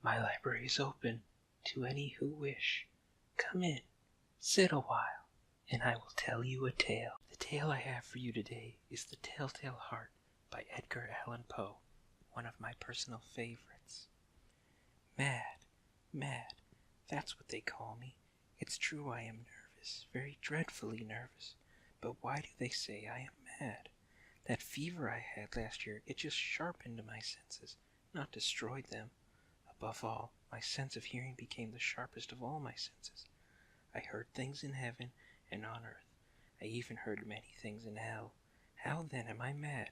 My library is open to any who wish. Come in, sit a while, and I will tell you a tale. The tale I have for you today is The Telltale Heart by Edgar Allan Poe, one of my personal favorites. Mad, that's what they call me. It's true I am nervous, very dreadfully nervous. But why do they say I am mad? That fever I had last year, it just sharpened my senses, not destroyed them. Above all, my sense of hearing became the sharpest of all my senses. I heard things in heaven and on earth. I even heard many things in hell. How then am I mad?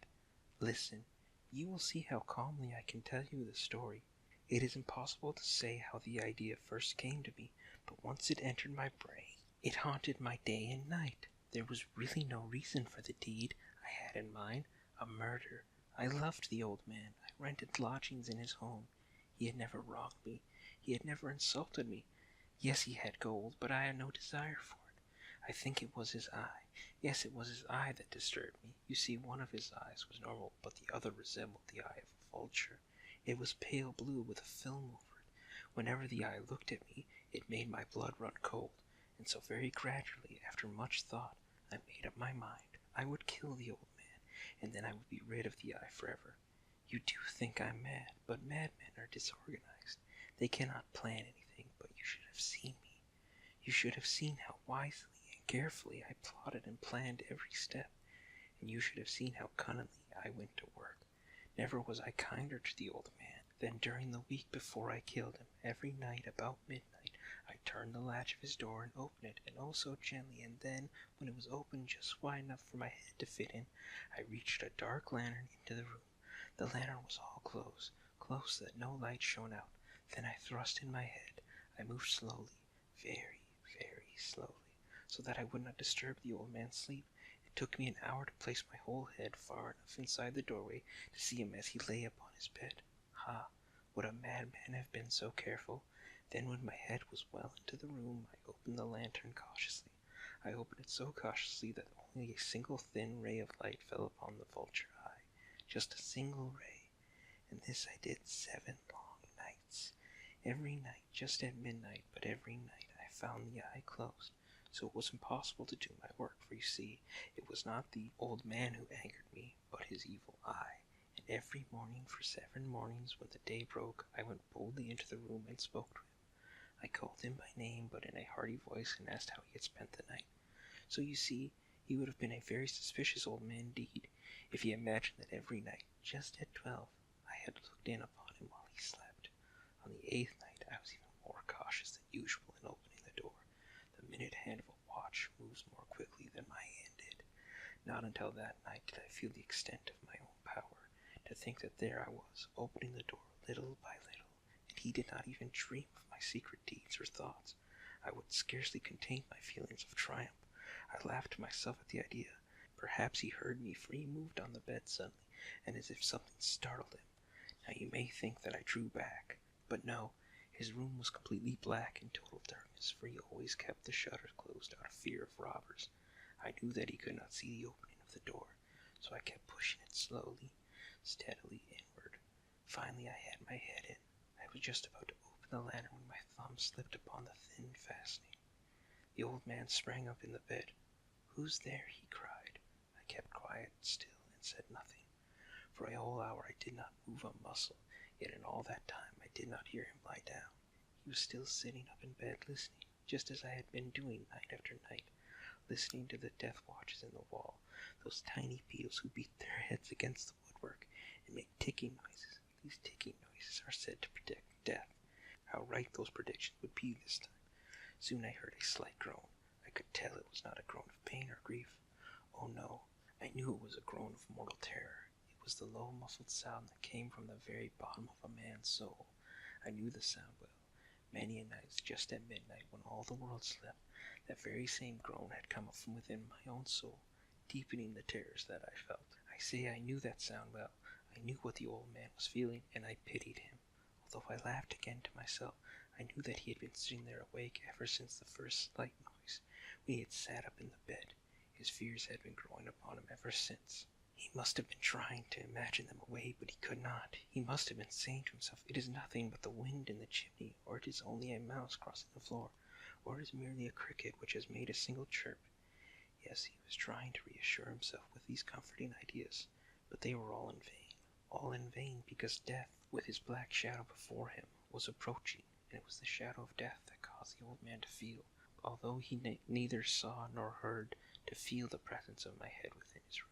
Listen, you will see how calmly I can tell you the story. It is impossible to say how the idea first came to me, but once it entered my brain, it haunted my day and night. There was really no reason for the deed I had in mind, a murder. I loved the old man. I rented lodgings in his home. He had never wronged me. He had never insulted me. Yes, he had gold, but I had no desire for it. I think it was his eye. Yes, it was his eye that disturbed me. You see, one of his eyes was normal, but the other resembled the eye of a vulture. It was pale blue with a film over it. Whenever the eye looked at me, it made my blood run cold, and so very gradually, after much thought, I made up my mind. I would kill the old man, and then I would be rid of the eye forever. You do think I'm mad, but madmen are disorganized. They cannot plan anything, but you should have seen me. You should have seen how wisely and carefully I plotted and planned every step, and you should have seen how cunningly I went to work. Never was I kinder to the old man than during the week before I killed him. Every night about midnight I turned the latch of his door and opened it, and oh so gently, and then, when it was open just wide enough for my head to fit in, I reached a dark lantern into the room. The lantern was all close so that no light shone out. Then I thrust in my head. I moved slowly, very, very slowly, so that I would not disturb the old man's sleep. It took me an hour to place my whole head far enough inside the doorway to see him as he lay upon his bed. Ha! Would a madman have been so careful? Then when my head was well into the room, I opened the lantern cautiously. I opened it so cautiously that only a single thin ray of light fell upon the vulture eye. Just a single ray, and this I did 7 long nights. Every night, just at midnight, but every night I found the eye closed, so it was impossible to do my work, for you see, it was not the old man who angered me, but his evil eye. And every morning for 7 mornings, when the day broke, I went boldly into the room and spoke to him. I called him by name, but in a hearty voice, and asked how he had spent the night. So you see, he would have been a very suspicious old man indeed, if he imagined that every night, just at 12, I had looked in upon him while he slept. On the 8th night I was even more cautious than usual in opening the door. The minute hand of a watch moves more quickly than my hand did. Not until that night did I feel the extent of my own power. To think that there I was, opening the door little by little, and he did not even dream of my secret deeds or thoughts. I would scarcely contain my feelings of triumph. I laughed to myself at the idea. Perhaps he heard me, for he moved on the bed suddenly, and as if something startled him. Now you may think that I drew back, but no, his room was completely black in total darkness, for he always kept the shutters closed out of fear of robbers. I knew that he could not see the opening of the door, so I kept pushing it slowly, steadily inward. Finally I had my head in. I was just about to open the lantern when my thumb slipped upon the thin fastening. The old man sprang up in the bed. "Who's there?" he cried. I kept quiet still and said nothing. For a whole hour I did not move a muscle, yet in all that time I did not hear him lie down. He was still sitting up in bed listening, just as I had been doing night after night, listening to the death watches in the wall, those tiny beetles who beat their heads against the woodwork and make ticking noises. These ticking noises are said to predict death. How right those predictions would be this time. Soon I heard a slight groan. I could tell it was not a groan of pain or grief. Oh no, I knew it was a groan of mortal terror. It was the low muffled sound that came from the very bottom of a man's soul. I knew the sound well. Many a night, just at midnight, when all the world slept, that very same groan had come up from within my own soul, deepening the terrors that I felt. I say I knew that sound well. I knew what the old man was feeling, and I pitied him. Although I laughed again to myself, I knew that he had been sitting there awake ever since the first slight noise, when he had sat up in the bed. His fears had been growing upon him ever since. He must have been trying to imagine them away, but he could not. He must have been saying to himself, "It is nothing but the wind in the chimney, or it is only a mouse crossing the floor, or it is merely a cricket which has made a single chirp." Yes, he was trying to reassure himself with these comforting ideas, but they were all in vain, because death, with his black shadow before him, was approaching, and it was the shadow of death that caused the old man to feel, although he neither saw nor heard, to feel the presence of my head within his room.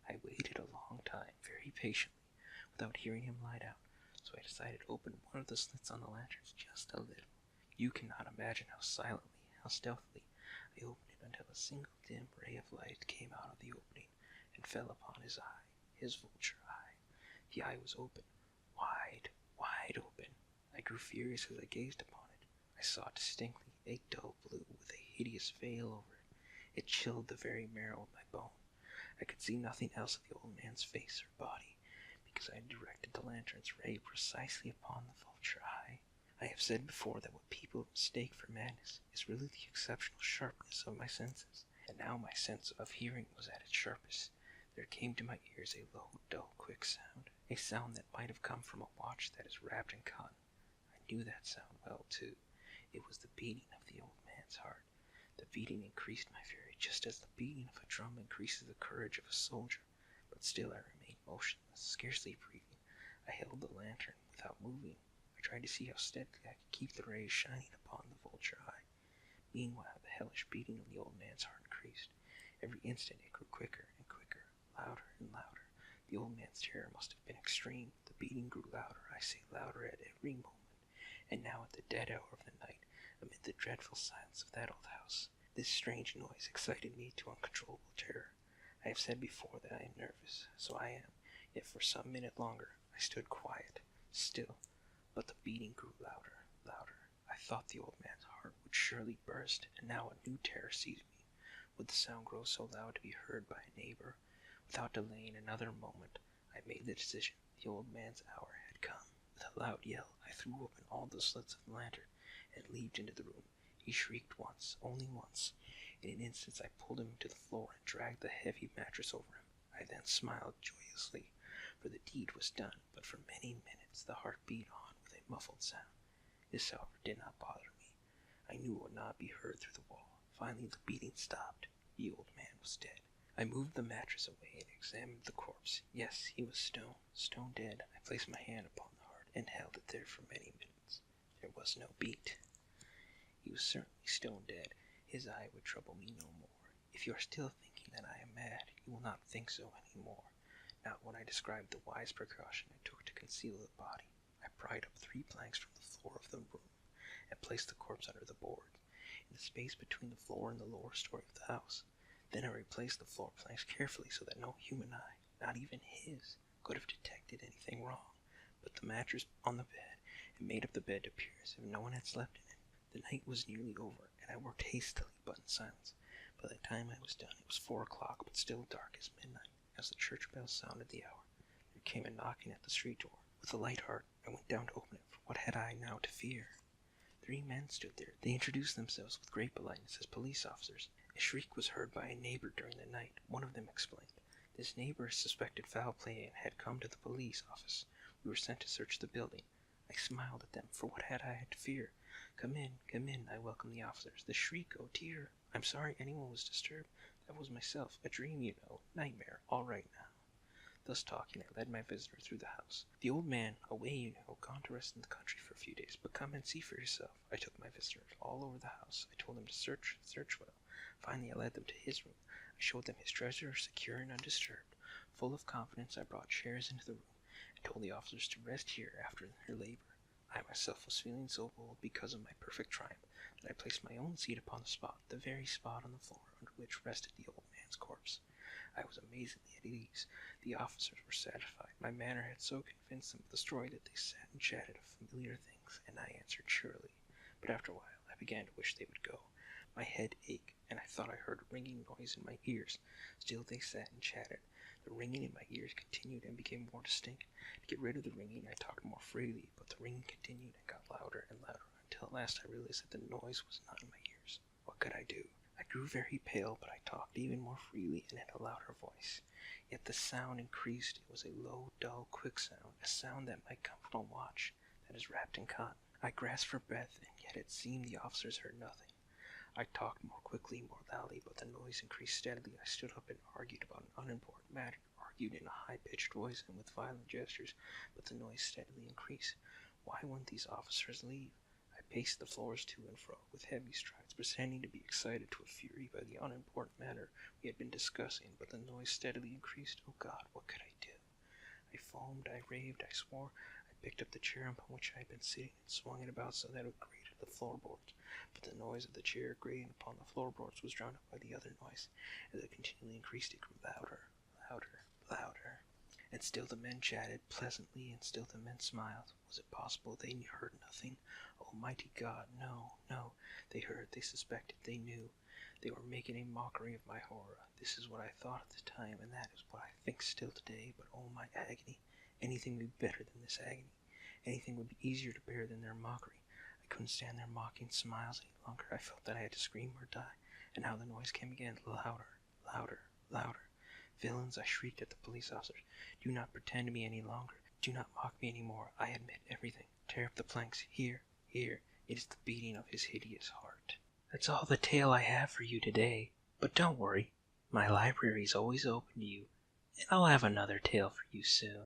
I waited a long time, very patiently, without hearing him lie down, so I decided to open one of the slits on the lanterns just a little. You cannot imagine how silently, how stealthily, I opened it until a single dim ray of light came out of the opening and fell upon his eye, his vulture eye. The eye was open, wide, wide open. I grew furious as I gazed upon it. I saw distinctly a dull blue with a hideous veil over it. It chilled the very marrow of my bone. I could see nothing else of the old man's face or body, because I had directed the lantern's ray precisely upon the vulture eye. I have said before that what people mistake for madness is really the exceptional sharpness of my senses, and now my sense of hearing was at its sharpest. There came to my ears a low, dull, quick sound, a sound that might have come from a watch that is wrapped in cotton. I knew that sound well, too. It was the beating of the old man's heart. The beating increased my fury, just as the beating of a drum increases the courage of a soldier, but still I remained motionless, scarcely breathing. I held the lantern without moving. I tried to see how steadily I could keep the rays shining upon the vulture eye. Meanwhile, the hellish beating of the old man's heart increased. Every instant it grew quicker and quicker, louder and louder. The old man's terror must have been extreme. The beating grew louder, I say louder at every moment, and now at the dead hour of the night, amid the dreadful silence of that old house, this strange noise excited me to uncontrollable terror. I have said before that I am nervous, so I am, yet for some minute longer I stood quiet, still, but the beating grew louder, louder. I thought the old man's heart would surely burst, and now a new terror seized me. Would the sound grow so loud to be heard by a neighbor? Without delaying another moment, I made the decision. The old man's hour had come. With a loud yell, I threw open all the slits of the lantern and leaped into the room. He shrieked once, only once. In an instant I pulled him to the floor and dragged the heavy mattress over him. I then smiled joyously, for the deed was done, but for many minutes the heart beat on with a muffled sound. This, however, did not bother me. I knew it would not be heard through the wall. Finally the beating stopped. The old man was dead. I moved the mattress away and examined the corpse. Yes, he was stone dead. I placed my hand upon the heart and held it there for many minutes. There was no beat. He was certainly stone dead. His eye would trouble me no more. If you are still thinking that I am mad, you will not think so any more. Now, when I described the wise precaution I took to conceal the body, I pried up 3 planks from the floor of the room and placed the corpse under the boards, in the space between the floor and the lower story of the house. Then I replaced the floor planks carefully so that no human eye, not even his, could have detected anything wrong. Put the mattress on the bed and made up the bed to appear as if no one had slept in it. The night was nearly over, and I worked hastily but in silence. By the time I was done, it was 4 o'clock, but still dark as midnight. As the church bell sounded the hour, there came a knocking at the street door. With a light heart, I went down to open it, for what had I now to fear? 3 men stood there. They introduced themselves with great politeness as police officers. A shriek was heard by a neighbor during the night. One of them explained. This neighbor suspected foul play and had come to the police office. We were sent to search the building. I smiled at them, for what had I to fear? Come in, I welcomed the officers. The shriek, oh dear, I'm sorry anyone was disturbed. That was myself, a dream, you know, nightmare, all right now. Thus talking, I led my visitor through the house. The old man, away, you know, gone to rest in the country for a few days, but come and see for yourself. I took my visitor all over the house. I told them to search well. Finally, I led them to his room. I showed them his treasure, secure and undisturbed. Full of confidence, I brought chairs into the room and told the officers to rest here after their labor. I myself was feeling so bold because of my perfect triumph that I placed my own seat upon the spot, the very spot on the floor under which rested the old man's corpse. I was amazingly at ease. The officers were satisfied. My manner had so convinced them of the story that they sat and chatted of familiar things, and I answered cheerily. But after a while, I began to wish they would go. My head ached, and I thought I heard a ringing noise in my ears. Still they sat and chatted. The ringing in my ears continued and became more distinct. To get rid of the ringing, I talked more freely, but the ringing continued and got louder and louder, until at last I realized that the noise was not in my ears. What could I do? I grew very pale, but I talked even more freely and in a louder voice. Yet the sound increased. It was a low, dull, quick sound, a sound that might come from a watch that is wrapped in cotton. I grasped for breath, and yet it seemed the officers heard nothing. I talked more quickly, more loudly, but the noise increased steadily. I stood up and argued about an unimportant matter, argued in a high-pitched voice and with violent gestures, but the noise steadily increased. Why wouldn't these officers leave? I paced the floors to and fro with heavy strides, pretending to be excited to a fury by the unimportant matter we had been discussing, but the noise steadily increased. Oh God, what could I do? I foamed, I raved, I swore. I picked up the chair upon which I had been sitting and swung it about so that it grated the floorboards. But the noise of the chair grating upon the floorboards was drowned out by the other noise. As it continually increased, it grew louder, louder, louder. And still the men chatted pleasantly, and still the men smiled. Was it possible they heard nothing? Almighty God, no, no. They heard, they suspected, they knew. They were making a mockery of my horror. This is what I thought at the time, and that is what I think still today. But oh, my agony! Anything would be better than this agony. Anything would be easier to bear than their mockery. I couldn't stand their mocking smiles any longer. I felt that I had to scream or die. And now the noise came again, louder, louder, louder. Villains, I shrieked at the police officers. Do not pretend to me any longer. Do not mock me any more. I admit everything. Tear up the planks. Here, here. It is the beating of his hideous heart. That's all the tale I have for you today. But don't worry. My library is always open to you, and I'll have another tale for you soon.